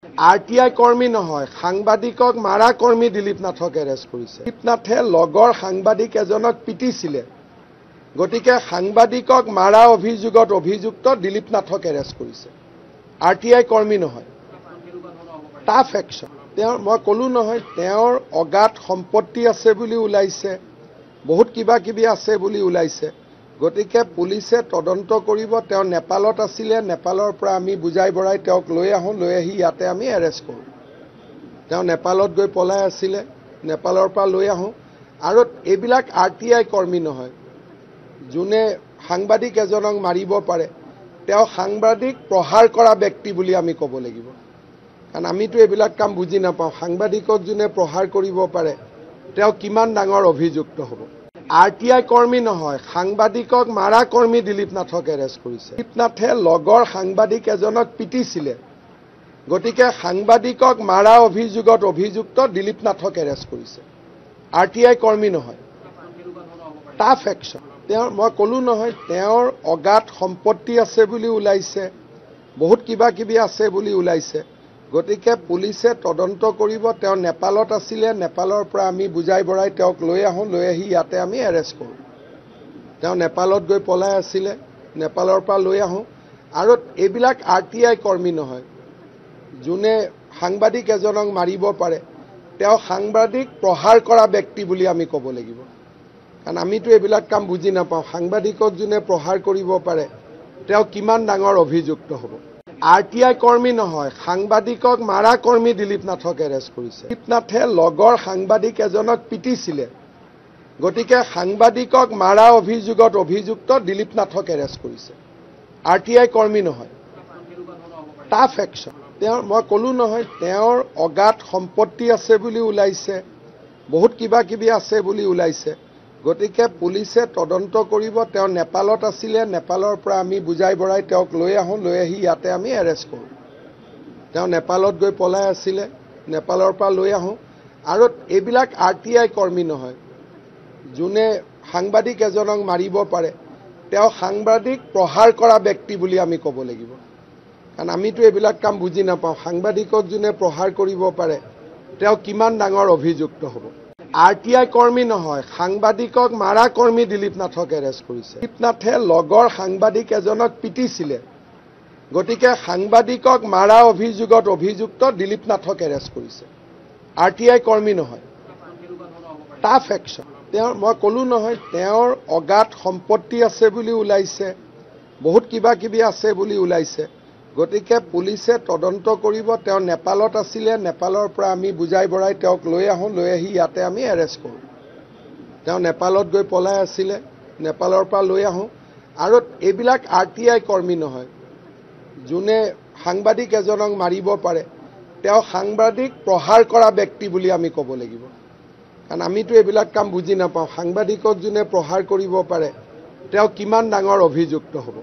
RTI কৰ্মী নহয়, সাংবাদিকক মাৰা কৰ্মী দিলীপ নাথক এৰেষ্ট কৰিছে। দিলীপ নাথে লগৰ সাংবাদিক এজনক পিটিছিলে, গতিকে সাংবাদিকক মাৰা অভিযোগত অভিযুক্ত দিলীপ নাথক এৰেষ্ট কৰিছে। RTI কৰ্মী নহয়, টাফ একশ্যন। মই ক'লো নহয়, তেওঁৰ অগাধ সম্পত্তি আছে বুলি ওলাইছে, বহুত কিবা কিবি আছে বুলি ওলাইছে। গতিকে পুলিচে তদন্ত কৰিব। তেওঁ নেপালত আছিলে, নেপালৰ পৰা আমি বুজাই বঢ়াই তেওঁক লৈ আহোঁ, লৈ আহি ইয়াতে আমি এৰেষ্ট কৰোঁ। তেওঁ নেপালত গৈ পলাই আছিলে, নেপালৰ পৰা লৈ আহোঁ। আৰু এইবিলাক RTI কৰ্মী নহয়, যোনে সাংবাদিক এজনক মাৰিব পাৰে, তেওঁ সাংবাদিক প্ৰহাৰ কৰা ব্যক্তি বুলি আমি ক'ব লাগিব। কাৰণ আমিতো এইবিলাক কাম বুজি নাপাওঁ। সাংবাদিকক যোনে প্ৰহাৰ কৰিব পাৰে, তেওঁ কিমান ডাঙৰ অভিযুক্ত হ'ব। RTI কৰ্মী নহয়, সাংবাদিকক মাৰা কৰ্মী দিলীপ নাথক এৰেষ্ট কৰিছে। দিলীপ নাথে লগৰ সাংবাদিক এজনক পিটিছিলে, গতিকে সাংবাদিকক মাৰা অভিযোগত অভিযুক্ত দিলীপ নাথক এৰেষ্ট কৰিছে। RTI কৰ্মী নহয়, টাফ একশ্যন। মই ক'লো নহয়, তেওঁৰ অগাধ সম্পত্তি আছে বুলি ওলাইছে, বহুত কিবা কিবি আছে বুলি ওলাইছে। গতিকে পুলিচে তদন্ত কৰিব। তেওঁ নেপালত আছিলে, নেপালৰ পৰা আমি বুজাই বঢ়াই তেওঁক লৈ আহোঁ, লৈ আহি ইয়াতে আমি এৰেষ্ট কৰোঁ। তেওঁ নেপালত গৈ পলাই আছিলে, নেপালৰ পৰা লৈ আহোঁ। আৰু এইবিলাক RTI কৰ্মী নহয়, যোনে সাংবাদিক এজনক মাৰিব পাৰে, তেওঁ সাংবাদিক প্ৰহাৰ কৰা ব্যক্তি বুলি আমি ক'ব লাগিব। কাৰণ আমিতো এইবিলাক কাম বুজি নাপাওঁ। সাংবাদিকক যোনে প্ৰহাৰ কৰিব পাৰে, তেওঁ কিমান ডাঙৰ অভিযুক্ত হ'ব। RTI কৰ্মী নহয়, সাংবাদিকক মাৰা কৰ্মী দিলীপ নাথক এৰেষ্ট কৰিছে। দিলীপ নাথে লগৰ সাংবাদিক এজনক পিটিছিলে, গতিকে সাংবাদিকক মাৰা অভিযোগত অভিযুক্ত দিলীপ নাথক এৰেষ্ট কৰিছে। RTI কৰ্মী নহয়, টাফ একশ্যন। মই ক'লো নহয়, তেওঁৰ অগাধ সম্পত্তি আছে বুলি ওলাইছে, বহুত কিবা কিবি আছে বুলি ওলাইছে। গতিকে পুলিচে তদন্ত কৰিব। তেওঁ নেপালত আছিলে, নেপালৰ পৰা আমি বুজাই বঢ়াই তেওঁক লৈ আহোঁ, লৈ আহি ইয়াতে আমি এৰেষ্ট কৰোঁ। তেওঁ নেপালত গৈ পলাই আছিলে, নেপালৰ পৰা লৈ আহোঁ। আৰু এইবিলাক RTI কৰ্মী নহয়, যোনে সাংবাদিক এজনক মাৰিব পাৰে, তেওঁ সাংবাদিক প্ৰহাৰ কৰা ব্যক্তি বুলি আমি ক'ব লাগিব। কাৰণ আমিতো এইবিলাক কাম বুজি নাপাওঁ। সাংবাদিকক যোনে প্ৰহাৰ কৰিব পাৰে, তেওঁ কিমান ডাঙৰ অভিযুক্ত হ'ব। RTI কৰ্মী নহয়, সাংবাদিকক মাৰা কৰ্মী দিলীপ নাথক এৰেষ্ট কৰিছে। দিলীপ নাথে লগৰ সাংবাদিক এজনক পিটিছিলে, গতিকে সাংবাদিকক মাৰা অভিযোগত অভিযুক্ত দিলীপ নাথক এৰেষ্ট কৰিছে। RTI কৰ্মী নহয়, টাফ একশ্যন। মই ক'লো নহয়, তেওঁৰ অগাধ সম্পত্তি আছে বুলি ওলাইছে, বহুত কিবা কিবি আছে বুলি ওলাইছে। গতিকে পুলিচে তদন্ত কৰিব। তেওঁ নেপালত আছিলে, নেপালৰ পৰা আমি বুজাই বঢ়াই তেওঁক লৈ আহোঁ, লৈ আহি ইয়াতে আমি এৰেষ্ট কৰোঁ। তেওঁ নেপালত গৈ পলাই আছিলে, নেপালৰ পৰা লৈ আহোঁ। আৰু এইবিলাক RTI কৰ্মী নহয়, যোনে সাংবাদিক এজনক মাৰিব পাৰে, তেওঁ সাংবাদিক প্ৰহাৰ কৰা ব্যক্তি বুলি আমি ক'ব লাগিব। কাৰণ আমিতো এইবিলাক কাম বুজি নাপাওঁ। সাংবাদিকক যোনে প্ৰহাৰ কৰিব পাৰে, তেওঁ কিমান ডাঙৰ অভিযুক্ত হ'ব।